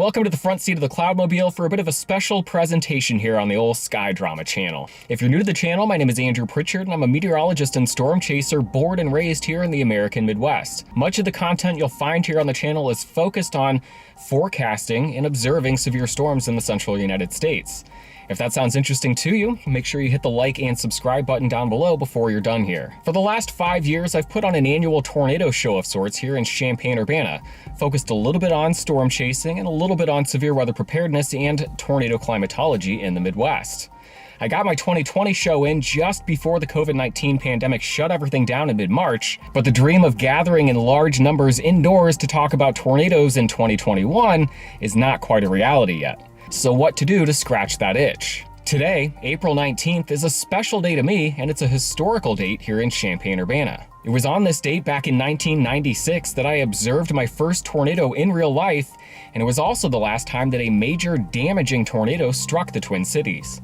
Welcome to the front seat of the Cloudmobile for a bit of a special presentation here on the old Sky Drama channel. If you're new to the channel, my name is Andrew Pritchard and I'm a meteorologist and storm chaser born and raised here in the American Midwest. Much of the content you'll find here on the channel is focused on forecasting and observing severe storms in the central United States. If that sounds interesting to you, make sure you hit the like and subscribe button down below before you're done here. For the last 5 years, I've put on an annual tornado show of sorts here in Champaign-Urbana, focused a little bit on storm chasing and a little bit on severe weather preparedness and tornado climatology in the Midwest. I got my 2020 show in just before the COVID-19 pandemic shut everything down in mid-March, but the dream of gathering in large numbers indoors to talk about tornadoes in 2021 is not quite a reality yet. So what to do to scratch that itch? Today, April 19th, is a special day to me, and it's a historical date here in Champaign-Urbana. It was on this date back in 1996 that I observed my first tornado in real life, and it was also the last time that a major damaging tornado struck the Twin Cities.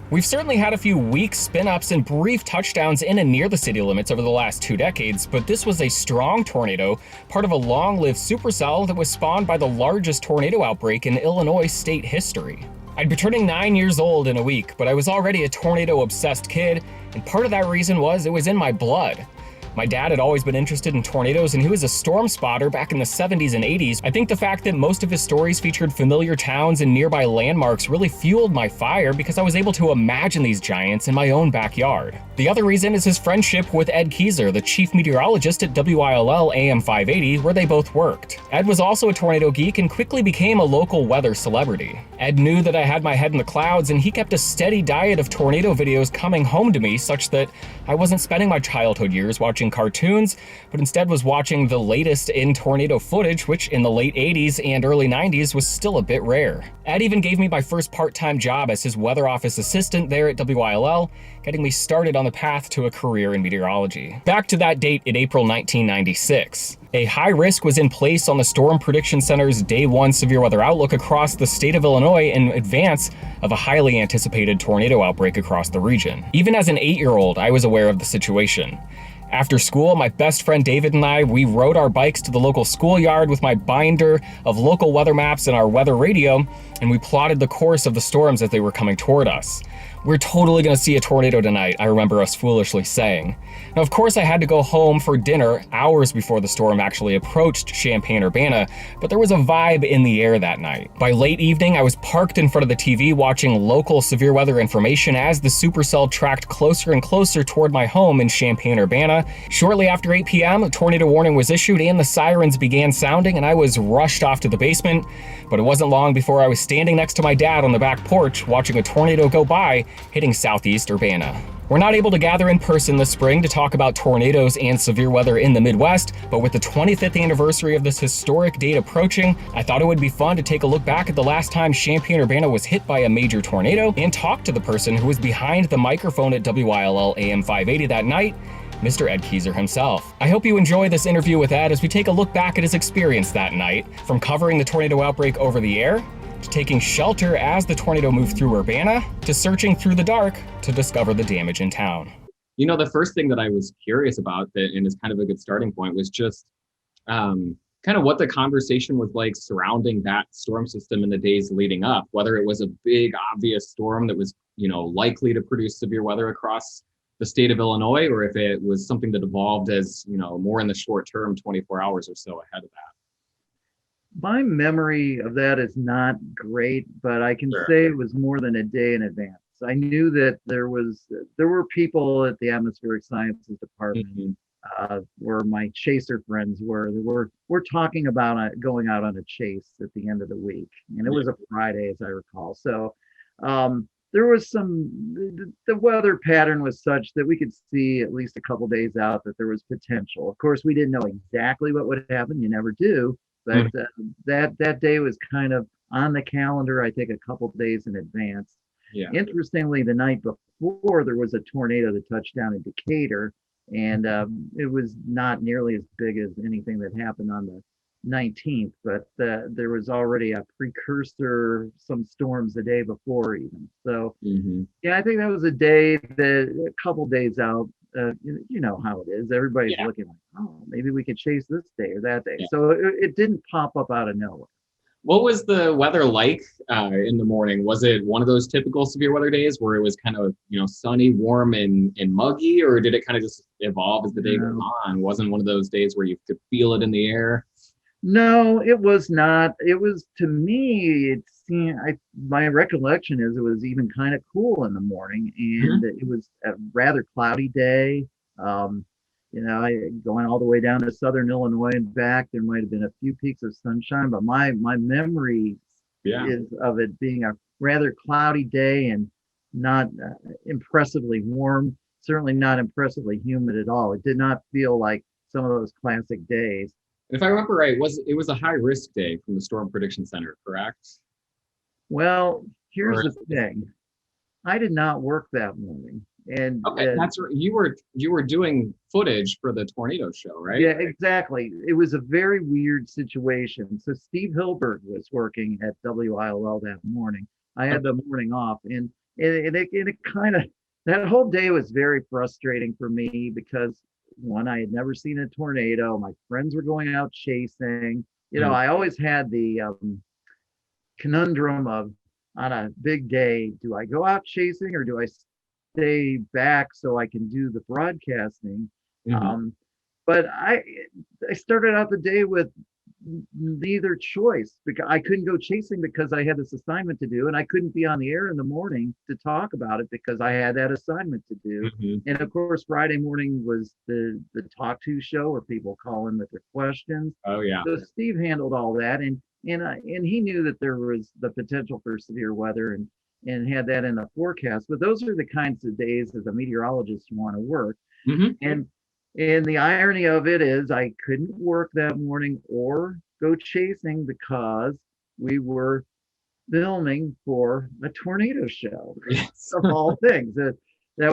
We've certainly had a few weak spin-ups and brief touchdowns in and near the city limits over the last 2 decades, but this was a strong tornado, part of a long-lived supercell that was spawned by the largest tornado outbreak in Illinois state history. I'd be turning 9 years old in a week, but I was already a tornado-obsessed kid, and part of that reason was it was in my blood. My dad had always been interested in tornadoes, and he was a storm spotter back in the 70s and 80s. I think the fact that most of his stories featured familiar towns and nearby landmarks really fueled my fire because I was able to imagine these giants in my own backyard. The other reason is his friendship with Ed Kieser, the chief meteorologist at WILL AM 580, where they both worked. Ed was also a tornado geek and quickly became a local weather celebrity. Ed knew that I had my head in the clouds, and he kept a steady diet of tornado videos coming home to me such that I wasn't spending my childhood years watching cartoons, but instead was watching the latest in tornado footage, which in the late 80s and early 90s was still a bit rare. Ed even gave me my first part-time job as his weather office assistant there at WILL, getting me started on the path to a career in meteorology. Back to that date in April 1996. A high risk was in place on the Storm Prediction Center's Day 1 severe weather outlook across the state of Illinois in advance of a highly anticipated tornado outbreak across the region. Even as an 8-year-old, I was aware of the situation. After school, my best friend David and we rode our bikes to the local schoolyard with my binder of local weather maps and our weather radio, and we plotted the course of the storms as they were coming toward us. "We're totally gonna see a tornado tonight," I remember us foolishly saying. Now, of course, I had to go home for dinner hours before the storm actually approached Champaign-Urbana, but there was a vibe in the air that night. By late evening, I was parked in front of the TV watching local severe weather information as the supercell tracked closer and closer toward my home in Champaign-Urbana. Shortly after 8 p.m., a tornado warning was issued and the sirens began sounding, and I was rushed off to the basement. But it wasn't long before I was standing next to my dad on the back porch watching a tornado go by, hitting southeast Urbana. We're not able to gather in person this spring to talk about tornadoes and severe weather in the Midwest, but with the 25th anniversary of this historic date approaching, I thought it would be fun to take a look back at the last time Champaign-Urbana was hit by a major tornado and talk to the person who was behind the microphone at WILL AM 580 that night, Mr. Ed Kieser himself. I hope you enjoy this interview with Ed as we take a look back at his experience that night, from covering the tornado outbreak over the air, to taking shelter as the tornado moved through Urbana, to searching through the dark to discover the damage in town. You know, the first thing that I was curious about, and is kind of a good starting point, was just kind of what the conversation was like surrounding that storm system in the days leading up, whether it was a big, obvious storm that was, likely to produce severe weather across the state of Illinois, or if it was something that evolved as, more in the short term, 24 hours or so ahead of that. My memory of that is not great, but I can say it was more than a day in advance. I knew that there were people at the atmospheric sciences department where my chaser friends were talking about going out on a chase at the end of the week, and it was a Friday, as I recall. So there was the weather pattern was such that we could see at least a couple days out that there was potential. Of course, we didn't know exactly what would happen. You never do. But that day was kind of on the calendar, I think, a couple days in advance. Yeah. Interestingly, the night before, there was a tornado that touched down in Decatur, and it was not nearly as big as anything that happened on the 19th, but there was already a precursor, some storms the day before even. So, yeah, I think that was a couple days out. You know how it is. Everybody's looking like, oh, maybe we could chase this day or that day. Yeah. So it didn't pop up out of nowhere. What was the weather like in the morning? Was it one of those typical severe weather days where it was kind of, sunny, warm, and muggy, or did it kind of just evolve as the day went No, on? Wasn't one of those days where you could feel it in the air? no, it was not. It was, to me, it seemed, my recollection is it was even kind of cool in the morning, and Mhm. it was a rather cloudy day. Um, going all the way down to southern Illinois and back, there might have been a few peaks of sunshine, but my memory Yeah. is of it being a rather cloudy day and not impressively warm, certainly not impressively humid at all. It did not feel like some of those classic days. If I remember right, it was a high risk day from the Storm Prediction Center, correct? Well, here's Or the thing. I did not work that morning. And okay, that's right. You were doing footage for the tornado show, right? yeah, exactly. It was a very weird situation. So Steve Hilbert was working at WILL that morning. I had the morning off, and it kind of, that whole day was very frustrating for me because one, I had never seen a tornado. My friends were going out chasing. Mhm. I always had the conundrum of, on a big day, do I go out chasing or do I stay back so I can do the broadcasting? Mhm. Um, but I started out the day with neither choice because I couldn't go chasing because I had this assignment to do, and I couldn't be on the air in the morning to talk about it because I had that assignment to do. Mhm. And of course, Friday morning was the talk to show where people call in with their questions. Oh yeah. So Steve handled all that, and he knew that there was the potential for severe weather and had that in the forecast. But those are the kinds of days that the meteorologists want to work. Hmm. And the irony of it is I couldn't work that morning or go chasing because we were filming for a tornado show Yes. of all things. That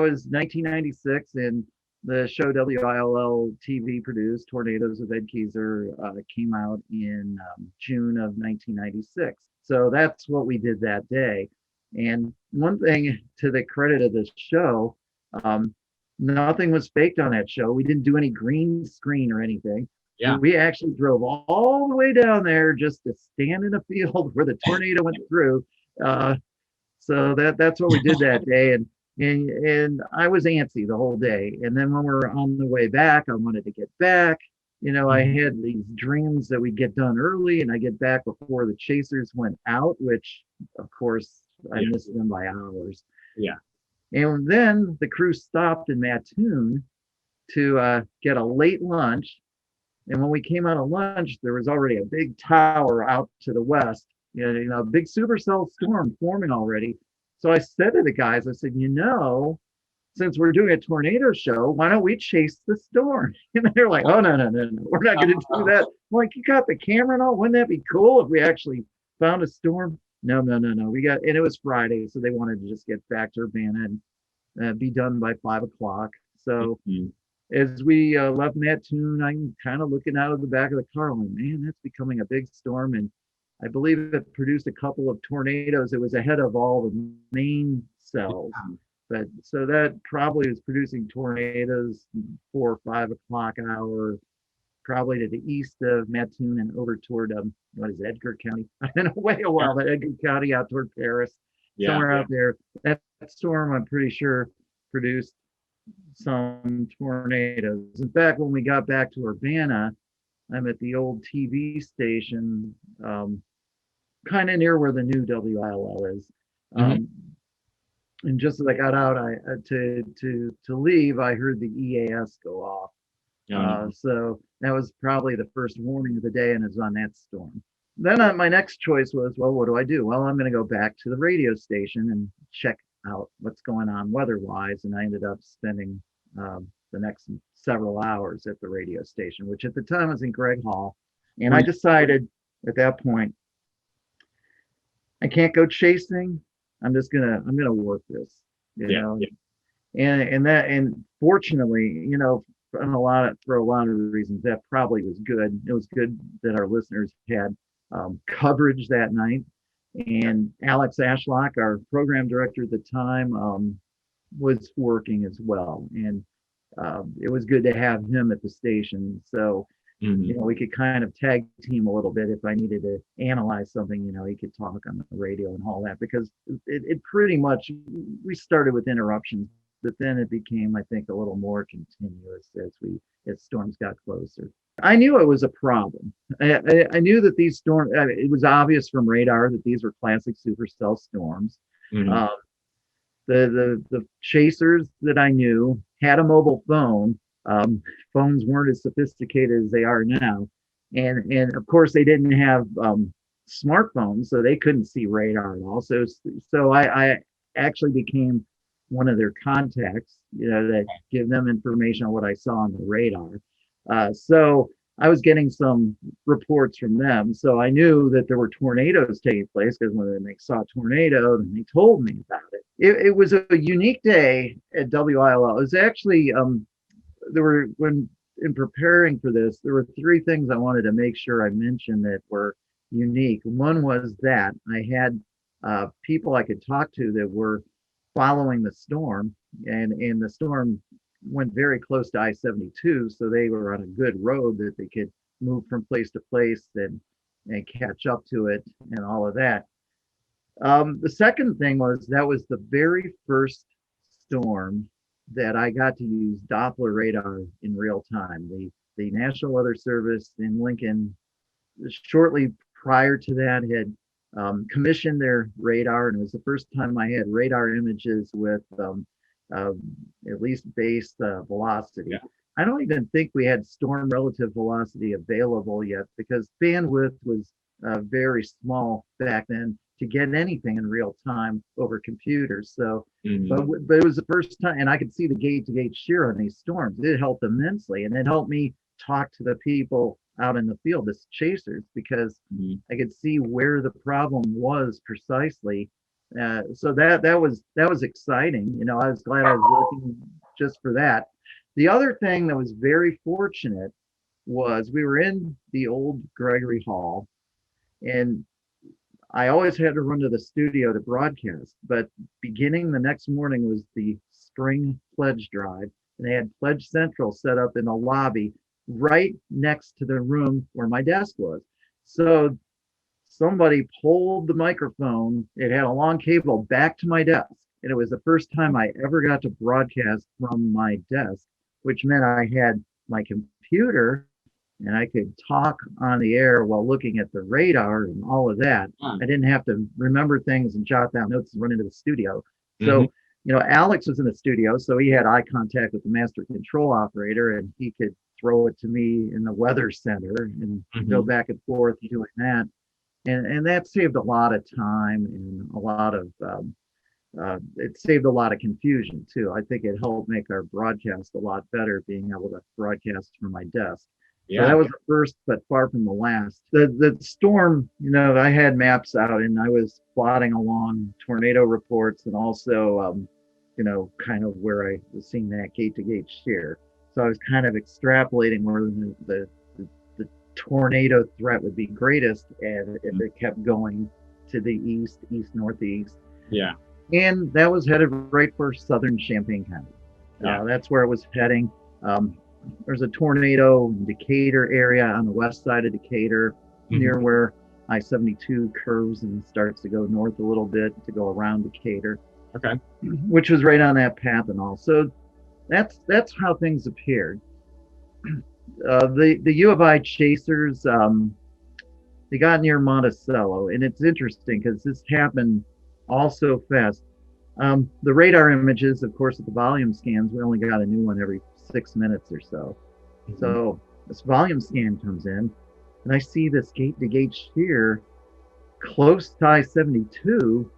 was 1996, and the show WILL TV produced, Tornadoes with Ed Kieser, came out in June of 1996. So that's what we did that day. And one thing to the credit of this show, um, nothing was faked on that show. We didn't do any green screen or anything. Yeah. We actually drove all the way down there just to stand in a field where the tornado went through. Uh, so that's what we did that day, and I was antsy the whole day. And then when we were on the way back, I wanted to get back. I Mhm. had these dreams that we get done early, and I get back before the chasers went out, which of course I Yeah. missed them by hours. Yeah. And then the crew stopped in Mattoon to get a late lunch. And when we came out of lunch, there was already a big tower out to the west, a big supercell storm forming already. So I said to the guys, I said, since we're doing a tornado show, why don't we chase the storm? And they're like, oh, no, no, no, no, we're not going to do that. I'm like, you got the camera and all? Wouldn't that be cool if we actually found a storm? No, no, no, no. And it was Friday, so they wanted to just get back to Urbana and be done by 5 o'clock. So Mhm. as we left Mattoon, I'm kind of looking out of the back of the car, like, man, that's becoming a big storm. And I believe it produced a couple of tornadoes. It was ahead of all the main cells. But so that probably was producing tornadoes 4 or 5 o'clock hour, probably to the east of Mattoon and over toward what is it, Edgar County? I've been away a while, but Edgar County out toward Paris, Yeah. somewhere out there. That storm, I'm pretty sure, produced some tornadoes. In fact, when we got back to Urbana, I'm at the old TV station, kind of near where the new WILL is. Mhm. Um, and just as I got out, I to leave, I heard the EAS go off. Oh, no. So that was probably the first warning of the day, and it was on that storm. Then my next choice was, well, what do I do? Well, I'm going to go back to the radio station and check out what's going on weather-wise, and I ended up spending the next several hours at the radio station, which at the time was in Greg Hall. And Were I you, decided at that point, I can't go chasing. I'm gonna work this, you yeah. know, Yeah. and fortunately, for a lot of reasons, that probably was good. It was good that our listeners had coverage that night. And Alex Ashlock, our program director at the time, was working as well. And it was good to have him at the station. So You know, we could kind of tag team a little bit if I needed to analyze something. You know, he could talk on the radio and all that, because it pretty much, we started with interruptions, but then it became, I think, a little more continuous as storms got closer. I knew it was a problem. I knew that these storms, it was obvious from radar that these were classic supercell storms. Mhm. The chasers that I knew had a mobile phone. Phones weren't as sophisticated as they are now, and of course they didn't have smartphones, so they couldn't see radar at all. So I actually became one of their contacts, you know, that give them information on what I saw on the radar. So I was getting some reports from them. So I knew that there were tornadoes taking place, because when they saw a tornado, then they told me about it. It was a unique day at WILL. It was actually, when in preparing for this, there were three things I wanted to make sure I mentioned that were unique. One was that I had people I could talk to that were following the storm, and the storm went very close to I-72, so they were on a good road that they could move from place to place and catch up to it and all of that. The second thing was that was the very first storm that I got to use Doppler radar in real time. The National Weather Service in Lincoln, shortly prior to that, had commissioned their radar, and it was the first time I had radar images with at least base velocity. Yeah. I don't even think we had storm relative velocity available yet, because bandwidth was very small back then to get anything in real time over computers. So, but it was the first time, and I could see the gate-to-gate shear on these storms. It helped immensely, and it helped me talk to the people out in the field, the chasers, because I could see where the problem was precisely. So that was exciting. You know, I was glad I was working just for that. The other thing that was very fortunate was we were in the old Gregory Hall, and I always had to run to the studio to broadcast, but beginning the next morning was the spring pledge drive, and they had Pledge Central set up in the lobby right next to the room where my desk was. So somebody pulled the microphone, it had a long cable back to my desk, and it was the first time I ever got to broadcast from my desk, which meant I had my computer and I could talk on the air while looking at the radar and all of that. I didn't have to remember things and jot down notes and run into the studio. So, you know, Alex was in the studio, so he had eye contact with the master control operator, and he could throw it to me in the weather center and go back and forth doing that. And that saved a lot of time and a lot of, it saved a lot of confusion too. I think it helped make our broadcast a lot better, being able to broadcast from my desk. Yeah. So that was the first, but far from the last. The storm, you know, I had maps out and I was plotting along tornado reports, and also, you know, kind of where I was seeing that gate-to-gate shear. So I was kind of extrapolating where the tornado threat would be greatest, and if it kept going to the east northeast. Yeah. And that was headed right for southern Champaign County. Yeah. That's where it was heading. There's a tornado in Decatur area on the west side of Decatur, near where I-72 curves and starts to go north a little bit to go around Decatur. Okay. Which was right on that path and all. So that's how things appeared. The U of I chasers, they got near Monticello, and it's interesting because this happened all so fast. The radar images, of course, at the volume scans, we only got a new one every 6 minutes or so. So this volume scan comes in, and I see this gate-to-gate shear close to I-72,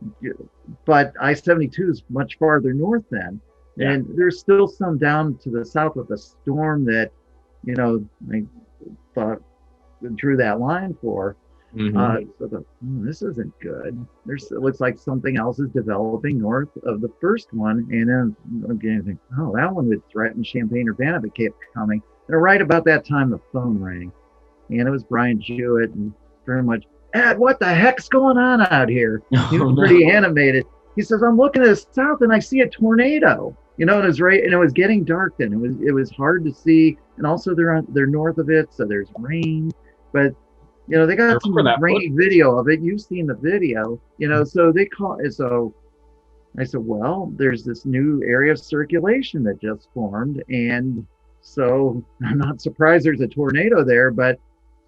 but I-72 is much farther north then. Yeah. And there's still some down to the south of the storm that, you know, I thought drew that line for. So this isn't good. It looks like something else is developing north of the first one. And then again, oh, that one would threaten Champaign-Urbana if it kept coming. And right about that time, the phone rang. And it was Brian Jewett, and very much, Ed, what the heck's going on out here? He was pretty animated. He says, I'm looking to the south and I see a tornado. You know, it was right, and it was getting dark then. It was hard to see, and also they're north of it, so there's rain. But you know, they I got remember some that grainy footage. video of it. You've seen the video, you know. So they call it. So I said, well, there's this new area of circulation that just formed, and so I'm not surprised there's a tornado there, but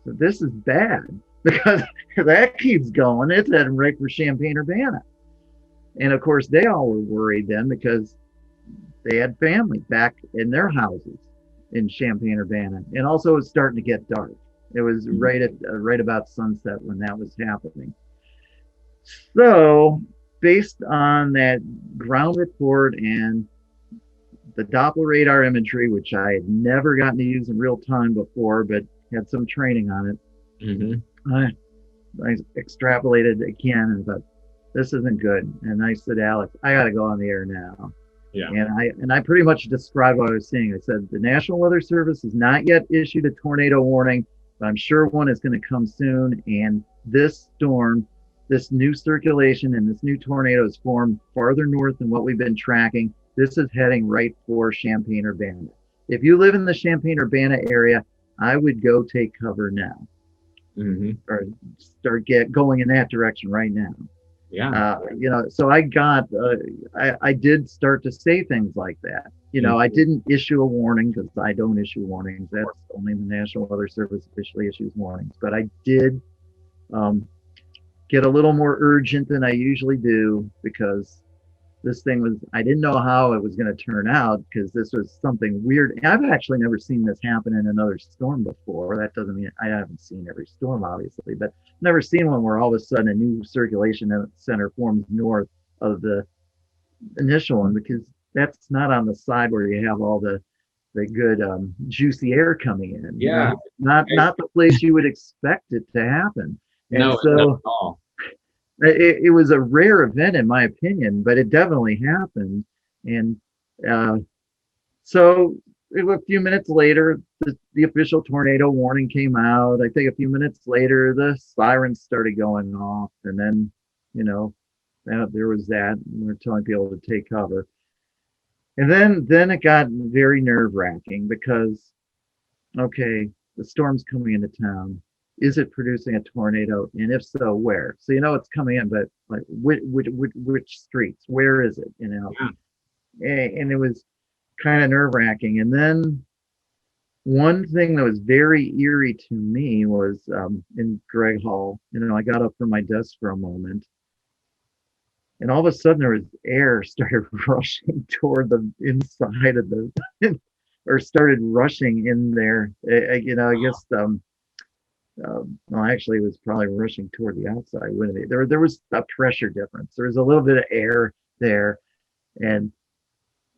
this is bad because that keeps going. It's heading right for Champaign-Urbana. And of course, they all were worried then because they had family back in their houses in Champaign-Urbana, and also it's starting to get dark. It was right about sunset when that was happening. So, based on that ground report and the Doppler radar imagery, which I had never gotten to use in real time before, but had some training on it, I, I extrapolated again and thought, this isn't good. And I said, Alex, I got to go on the air now. Yeah. And I pretty much described what I was seeing. I said the National Weather Service has not yet issued a tornado warning, but I'm sure one is going to come soon. And this storm, this new circulation, and this new tornado is formed farther north than what we've been tracking. This is heading right for Champaign-Urbana. If you live in the Champaign-Urbana area, I would go take cover now, or start going in that direction right now. Yeah. You know, so I did start to say things like that. You know, I didn't issue a warning because I don't issue warnings. That's only the National Weather Service officially issues warnings. But I did get a little more urgent than I usually do because this thing was, I didn't know how it was going to turn out because this was something weird. And I've actually never seen this happen in another storm before. That doesn't mean I haven't seen every storm, obviously, but never seen one where all of a sudden a new circulation center forms north of the initial one, because that's not on the side where you have all the good juicy air coming in. Yeah. You know, not the place you would expect it to happen. And No, so not at all. It was a rare event in my opinion, but it definitely happened. And so a few minutes later, the official tornado warning came out. I think a few minutes later, the sirens started going off, and then, you know, there was that. We're telling people to take cover, and then it got very nerve wracking because, okay, the storm's coming into town. Is it producing a tornado? And if so, where? So you know it's coming in, but like which streets? Where is it? You know, and it was kind of nerve wracking. And then one thing that was very eerie to me was in Greg Hall. You know, I got up from my desk for a moment, and all of a sudden there was air started rushing toward the inside of the, or started rushing in there. You know, I guess. Well, actually, it was probably rushing toward the outside. There was a pressure difference. There was a little bit of air there, and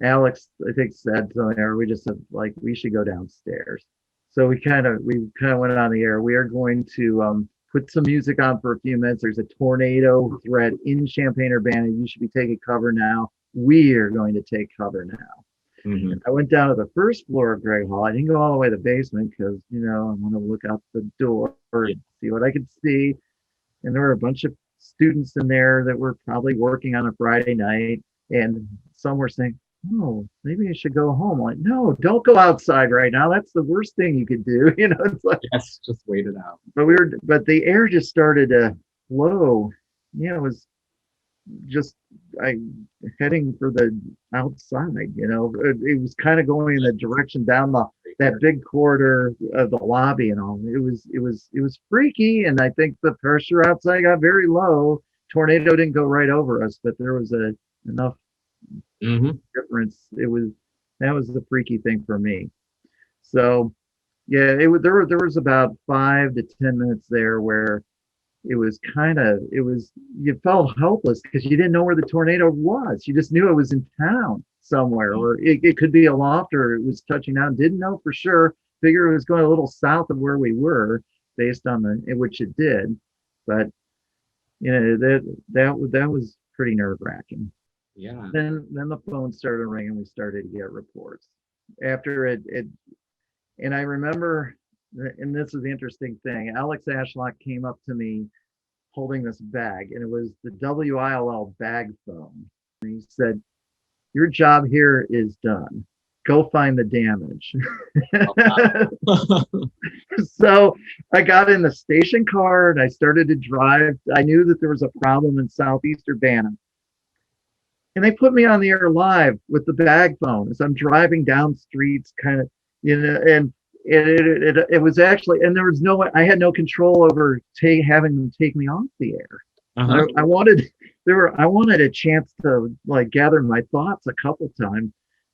Alex, I think, said something, or we just said like we should go downstairs. So we kind of went on the air. We are going to put some music on for a few minutes. There's a tornado threat in Champaign-Urbana. You should be taking cover now. We are going to take cover now. I went down to the first floor of Greg Hall. I didn't go all the way to the basement because, you know, I want to look out the door and see what I could see. And there were a bunch of students in there that were probably working on a Friday night. And some were saying, oh, maybe I should go home. I'm like, no, don't go outside right now. That's the worst thing you could do. You know, it's like, yes, just wait it out. But the air just started to flow. Yeah, it was just heading for the outside. You know, it was kind of going in the direction down that big corridor of the lobby and all. It was freaky, and I think the pressure outside got very low. Tornado didn't go right over us, but there was enough difference. That was the freaky thing for me. So yeah, there was about 5 to 10 minutes there where you felt helpless because you didn't know where the tornado was. You just knew it was in town somewhere, or it could be aloft, or it was touching down. Didn't know for sure. Figure it was going a little south of where we were based on which it did. But you know, that was pretty nerve wracking. Yeah. Then the phone started ringing. We started to get reports after it, and I remember, and this is the interesting thing. Alex Ashlock came up to me holding this bag, and it was the WILL bag phone. And he said, your job here is done. Go find the damage. So I got in the station car and I started to drive. I knew that there was a problem in Southeast Urbana. And they put me on the air live with the bag phone as I'm driving down streets, kind of, and it was actually, and there was I had no control over having them take me off the air. Uh-huh. I wanted a chance to like gather my thoughts a couple times.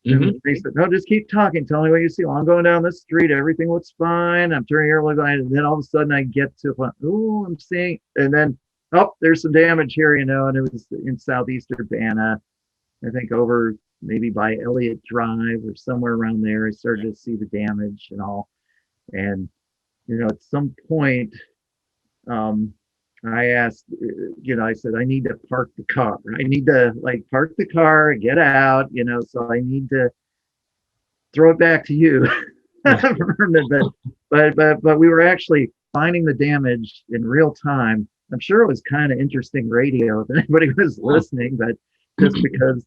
And they said, no, just keep talking. Tell me what you see. Well, I'm going down this street. Everything looks fine. I'm turning here. And then all of a sudden I get to, oh, I'm seeing. And then, oh, there's some damage here, and it was in Southeast Urbana. I think over maybe by Elliott Drive or somewhere around there. I started to see the damage and all. And, at some point, I asked, I said, I need to park the car. I need to park the car, get out, so I need to throw it back to you. but we were actually finding the damage in real time. I'm sure it was kind of interesting radio if anybody was listening, but just because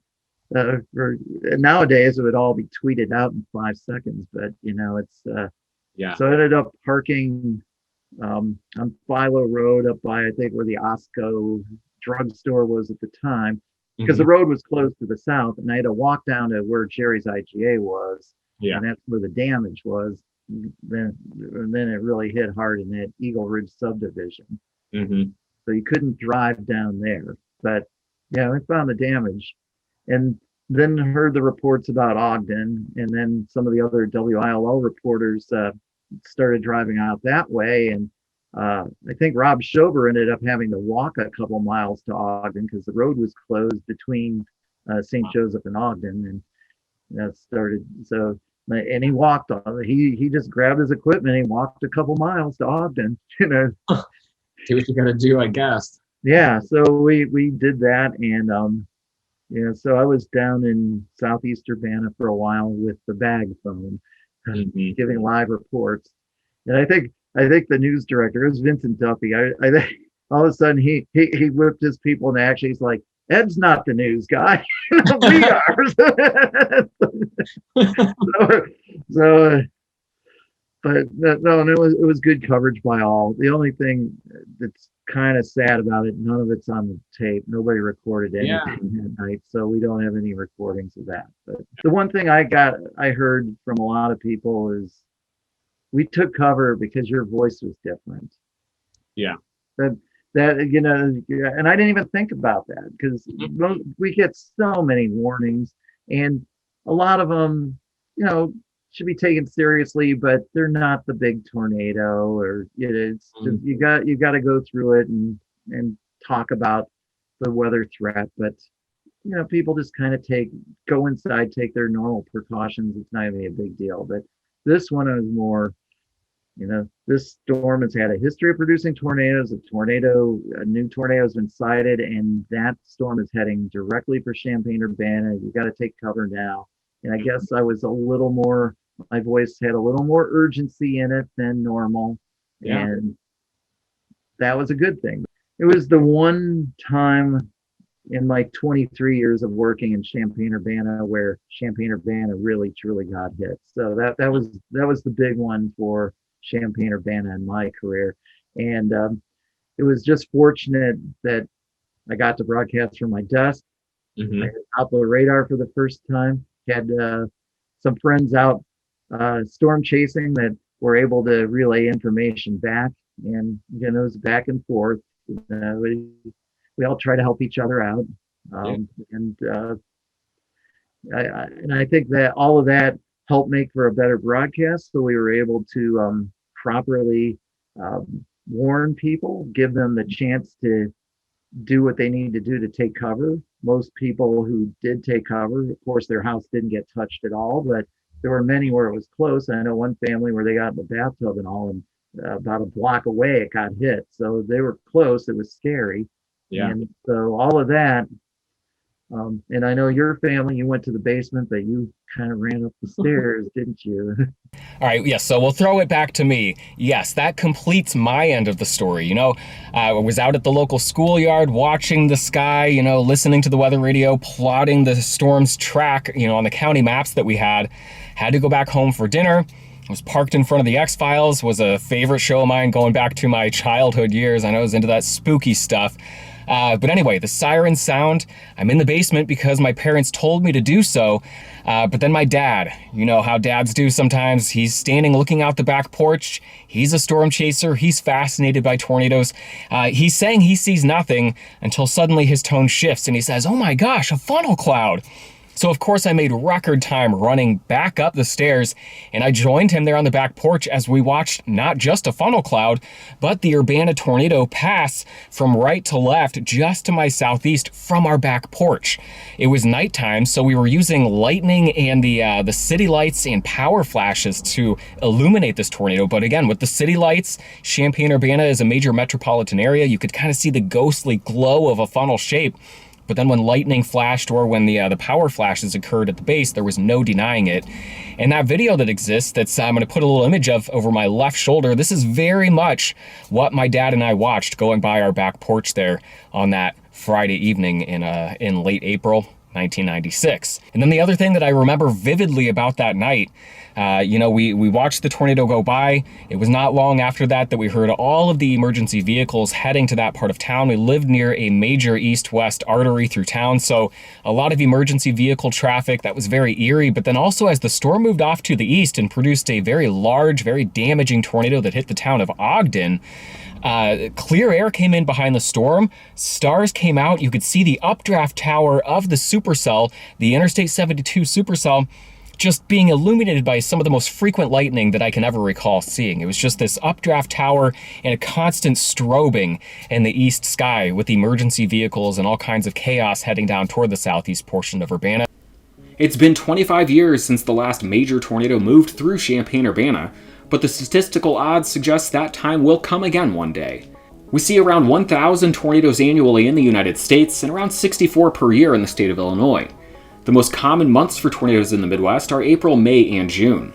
nowadays it would all be tweeted out in 5 seconds, but it's so I ended up parking on Philo Road up by, I think, where the Osco drugstore was at the time, because the road was closed to the south, and I had to walk down to where Jerry's IGA was, and that's where the damage was. Then it really hit hard in that Eagle Ridge subdivision. So you couldn't drive down there, but I found the damage, and then heard the reports about Ogden, and then some of the other WILL reporters started driving out that way, and I think Rob Schober ended up having to walk a couple miles to Ogden because the road was closed between St. Joseph and Ogden, and that started. So, and he walked on. He just grabbed his equipment and he walked a couple miles to Ogden. Do what you got to do, I guess. Yeah. So we did that, and so I was down in Southeast Urbana for a while with the bag phone, giving live reports. And I think the news director, it was Vincent Duffy. I think all of a sudden he whipped his people into action. He's like, Ed's not the news guy. We are. But no, it was good coverage by all. The only thing that's kind of sad about it, none of it's on the tape. Nobody recorded anything that night, so we don't have any recordings of that. But the one thing I heard from a lot of people is we took cover because your voice was different. Yeah. And I didn't even think about that because we get so many warnings, and a lot of them, should be taken seriously, but they're not the big tornado, or it's just, you got to go through it and talk about the weather threat. But people just kind of go inside, take their normal precautions. It's not even a big deal. But this one is more, this storm has had a history of producing tornadoes. A new tornado has been sighted, and that storm is heading directly for Champaign-Urbana. You got to take cover now. And I guess my voice had a little more urgency in it than normal. And that was a good thing. It was the one time in my 23 years of working in Champaign-Urbana where Champaign-Urbana really truly got hit. So that was the big one for Champaign-Urbana in my career. And it was just fortunate that I got to broadcast from my desk. I had out the radar for the first time. Had some friends out storm chasing that were able to relay information back, and it was back and forth. We all try to help each other out, and I think that all of that helped make for a better broadcast. So we were able to properly warn people, give them the chance to do what they need to do to take cover. Most people who did take cover, of course, their house didn't get touched at all, but there were many where it was close. I know one family where they got in the bathtub and all, and about a block away it got hit. So they were close. It was scary. And so all of that And I know your family, you went to the basement, but you kind of ran up the stairs, didn't you? All right, yes, so we'll throw it back to me. Yes, that completes my end of the story. I was out at the local schoolyard watching the sky, listening to the weather radio, plotting the storm's track, on the county maps that we had. Had to go back home for dinner. I was parked in front of the X-Files, was a favorite show of mine going back to my childhood years. I know I was into that spooky stuff. But anyway, the sirens sound. I'm in the basement because my parents told me to do so. But then my dad, you know how dads do sometimes, he's standing looking out the back porch. He's a storm chaser. He's fascinated by tornadoes. He's saying he sees nothing until suddenly his tone shifts and he says, "Oh my gosh, a funnel cloud." So of course I made record time running back up the stairs, and I joined him there on the back porch as we watched not just a funnel cloud, but the Urbana tornado pass from right to left just to my southeast from our back porch. It was nighttime, so we were using lightning and the city lights and power flashes to illuminate this tornado. But again, with the city lights, Champaign-Urbana is a major metropolitan area. You could kind of see the ghostly glow of a funnel shape. But then when lightning flashed or when the power flashes occurred at the base, there was no denying it. And that video that exists, I'm going to put a little image of over my left shoulder, this is very much what my dad and I watched going by our back porch there on that Friday evening in late April 1996. And then the other thing that I remember vividly about that night, we watched the tornado go by. It was not long after that we heard all of the emergency vehicles heading to that part of town. We lived near a major east-west artery through town, so a lot of emergency vehicle traffic. That was very eerie. But then also as the storm moved off to the east and produced a very large, very damaging tornado that hit the town of Ogden, clear air came in behind the storm, stars came out, you could see the updraft tower of the supercell, the Interstate 72 supercell, just being illuminated by some of the most frequent lightning that I can ever recall seeing. It was just this updraft tower and a constant strobing in the east sky with emergency vehicles and all kinds of chaos heading down toward the southeast portion of Urbana. It's been 25 years since the last major tornado moved through Champaign-Urbana, but the statistical odds suggest that time will come again one day. We see around 1,000 tornadoes annually in the United States and around 64 per year in the state of Illinois. The most common months for tornadoes in the Midwest are April, May, and June.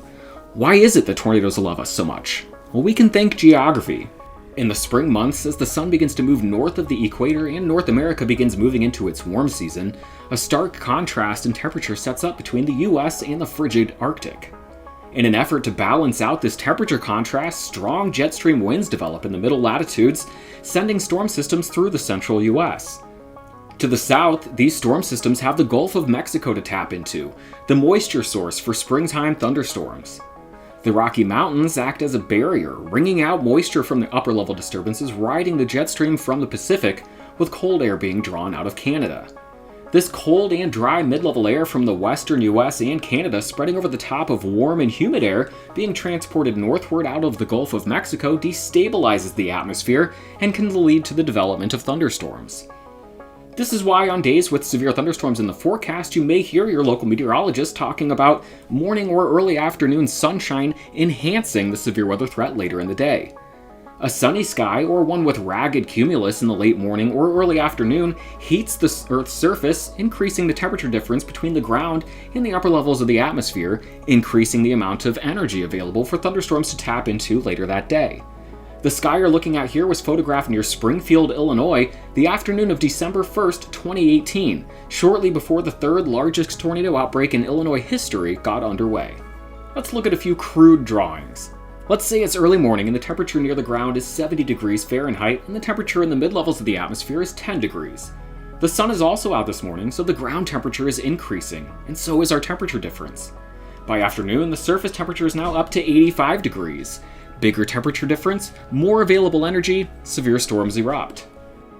Why is it that tornadoes love us so much? Well, we can thank geography. In the spring months, as the sun begins to move north of the equator and North America begins moving into its warm season, a stark contrast in temperature sets up between the US and the frigid Arctic. In an effort to balance out this temperature contrast, strong jet stream winds develop in the middle latitudes, sending storm systems through the central US. To the south, these storm systems have the Gulf of Mexico to tap into, the moisture source for springtime thunderstorms. The Rocky Mountains act as a barrier, wringing out moisture from the upper level disturbances riding the jet stream from the Pacific, with cold air being drawn out of Canada. This cold and dry mid-level air from the western US and Canada spreading over the top of warm and humid air being transported northward out of the Gulf of Mexico destabilizes the atmosphere and can lead to the development of thunderstorms. This is why on days with severe thunderstorms in the forecast, you may hear your local meteorologist talking about morning or early afternoon sunshine enhancing the severe weather threat later in the day. A sunny sky, or one with ragged cumulus in the late morning or early afternoon, heats the Earth's surface, increasing the temperature difference between the ground and the upper levels of the atmosphere, increasing the amount of energy available for thunderstorms to tap into later that day. The sky you're looking at here was photographed near Springfield, Illinois, the afternoon of December 1st, 2018, shortly before the third largest tornado outbreak in Illinois history got underway. Let's look at a few crude drawings. Let's say it's early morning and the temperature near the ground is 70 degrees Fahrenheit and the temperature in the mid-levels of the atmosphere is 10 degrees. The sun is also out this morning, so the ground temperature is increasing, and so is our temperature difference. By afternoon, the surface temperature is now up to 85 degrees. Bigger temperature difference, more available energy, severe storms erupt.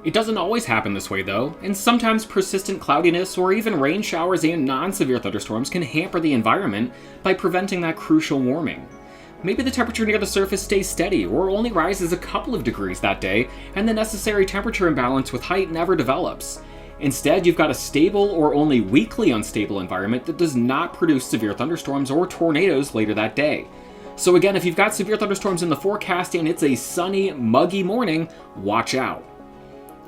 It doesn't always happen this way though, and sometimes persistent cloudiness or even rain showers and non-severe thunderstorms can hamper the environment by preventing that crucial warming. Maybe the temperature near the surface stays steady or only rises a couple of degrees that day, and the necessary temperature imbalance with height never develops. Instead, you've got a stable or only weakly unstable environment that does not produce severe thunderstorms or tornadoes later that day. So again, if you've got severe thunderstorms in the forecast and it's a sunny, muggy morning, watch out.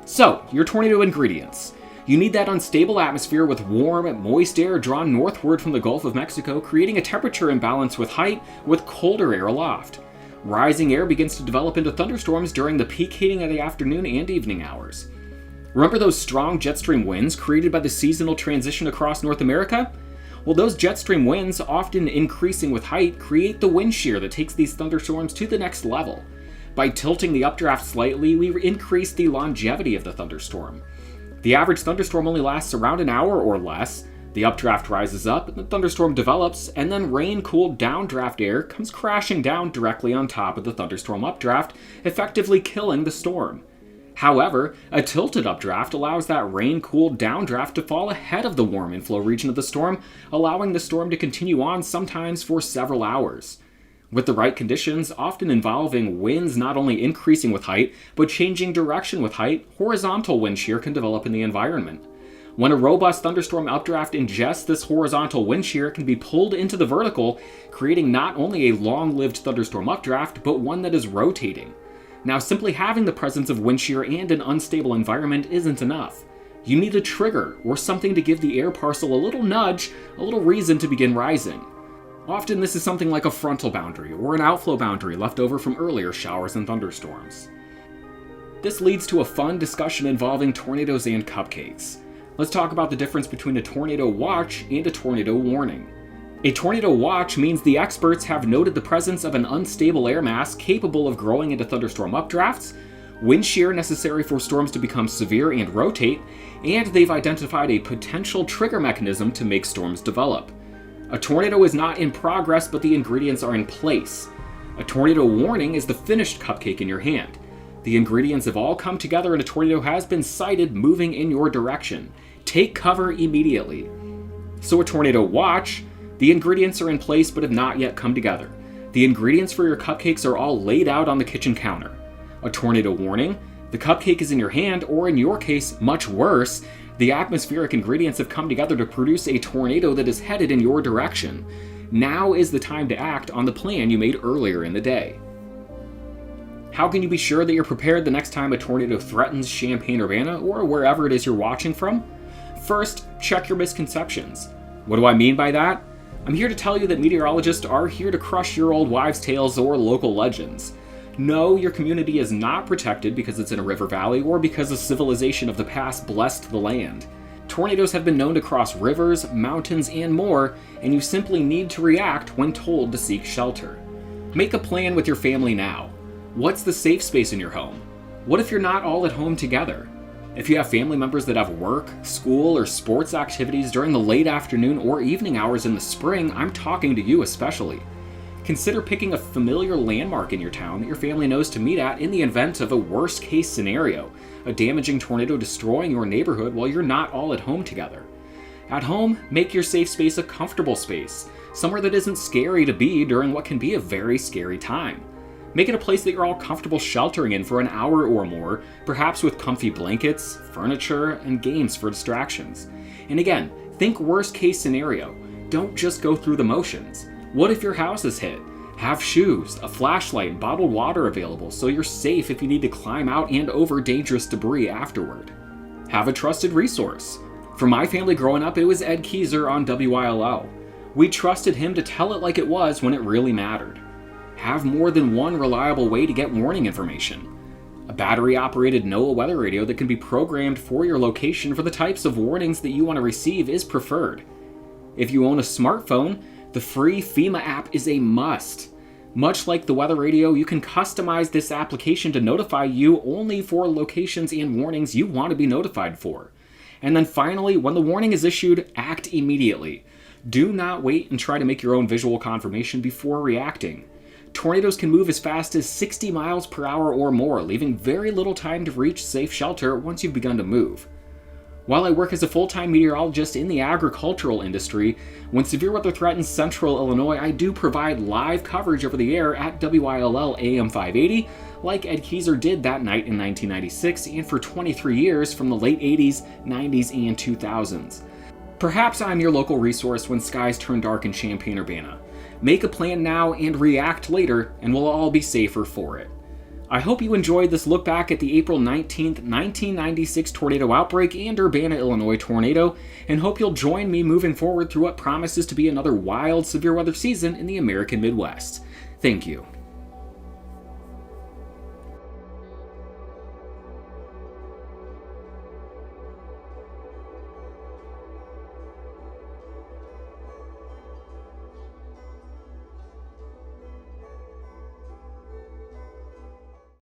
So, your tornado ingredients. You need that unstable atmosphere with warm, moist air drawn northward from the Gulf of Mexico, creating a temperature imbalance with height with colder air aloft. Rising air begins to develop into thunderstorms during the peak heating of the afternoon and evening hours. Remember those strong jet stream winds created by the seasonal transition across North America? Well, those jet stream winds, often increasing with height, create the wind shear that takes these thunderstorms to the next level. By tilting the updraft slightly, we increase the longevity of the thunderstorm. The average thunderstorm only lasts around an hour or less. The updraft rises up, the thunderstorm develops, and then rain-cooled downdraft air comes crashing down directly on top of the thunderstorm updraft, effectively killing the storm. However, a tilted updraft allows that rain-cooled downdraft to fall ahead of the warm inflow region of the storm, allowing the storm to continue on sometimes for several hours. With the right conditions, often involving winds not only increasing with height, but changing direction with height, horizontal wind shear can develop in the environment. When a robust thunderstorm updraft ingests this horizontal wind shear, it can be pulled into the vertical, creating not only a long-lived thunderstorm updraft, but one that is rotating. Now, simply having the presence of wind shear and an unstable environment isn't enough. You need a trigger, or something to give the air parcel a little nudge, a little reason to begin rising. Often this is something like a frontal boundary, or an outflow boundary left over from earlier showers and thunderstorms. This leads to a fun discussion involving tornadoes and cupcakes. Let's talk about the difference between a tornado watch and a tornado warning. A tornado watch means the experts have noted the presence of an unstable air mass capable of growing into thunderstorm updrafts, wind shear necessary for storms to become severe and rotate, and they've identified a potential trigger mechanism to make storms develop. A tornado is not in progress, but the ingredients are in place. A tornado warning is the finished cupcake in your hand. The ingredients have all come together and a tornado has been sighted moving in your direction. Take cover immediately. So a tornado watch, the ingredients are in place but have not yet come together. The ingredients for your cupcakes are all laid out on the kitchen counter. A tornado warning, the cupcake is in your hand, or in your case, much worse, the atmospheric ingredients have come together to produce a tornado that is headed in your direction. Now is the time to act on the plan you made earlier in the day. How can you be sure that you're prepared the next time a tornado threatens Champaign-Urbana or wherever it is you're watching from? First, check your misconceptions. What do I mean by that? I'm here to tell you that meteorologists are here to crush your old wives' tales or local legends. No, your community is not protected because it's in a river valley or because a civilization of the past blessed the land. Tornadoes have been known to cross rivers, mountains, and more, and you simply need to react when told to seek shelter. Make a plan with your family now. What's the safe space in your home? What if you're not all at home together? If you have family members that have work, school, or sports activities during the late afternoon or evening hours in the spring, I'm talking to you especially. Consider picking a familiar landmark in your town that your family knows to meet at in the event of a worst-case scenario, a damaging tornado destroying your neighborhood while you're not all at home together. At home, make your safe space a comfortable space, somewhere that isn't scary to be during what can be a very scary time. Make it a place that you're all comfortable sheltering in for an hour or more, perhaps with comfy blankets, furniture, and games for distractions. And again, think worst-case scenario. Don't just go through the motions. What if your house is hit? Have shoes, a flashlight, and bottled water available so you're safe if you need to climb out and over dangerous debris afterward. Have a trusted resource. For my family growing up, it was Ed Kieser on WILL. We trusted him to tell it like it was when it really mattered. Have more than one reliable way to get warning information. A battery-operated NOAA weather radio that can be programmed for your location for the types of warnings that you want to receive is preferred. If you own a smartphone, the free FEMA app is a must. Much like the weather radio, you can customize this application to notify you only for locations and warnings you want to be notified for. And then finally, when the warning is issued, act immediately. Do not wait and try to make your own visual confirmation before reacting. Tornadoes can move as fast as 60 miles per hour or more, leaving very little time to reach safe shelter once you've begun to move. While I work as a full-time meteorologist in the agricultural industry, when severe weather threatens central Illinois, I do provide live coverage over the air at WILL AM 580, like Ed Kieser did that night in 1996 and for 23 years from the late 80s, 90s, and 2000s. Perhaps I'm your local resource when skies turn dark in Champaign-Urbana. Make a plan now and react later, and we'll all be safer for it. I hope you enjoyed this look back at the April 19th, 1996 tornado outbreak and Urbana, Illinois tornado, and hope you'll join me moving forward through what promises to be another wild, severe weather season in the American Midwest. Thank you.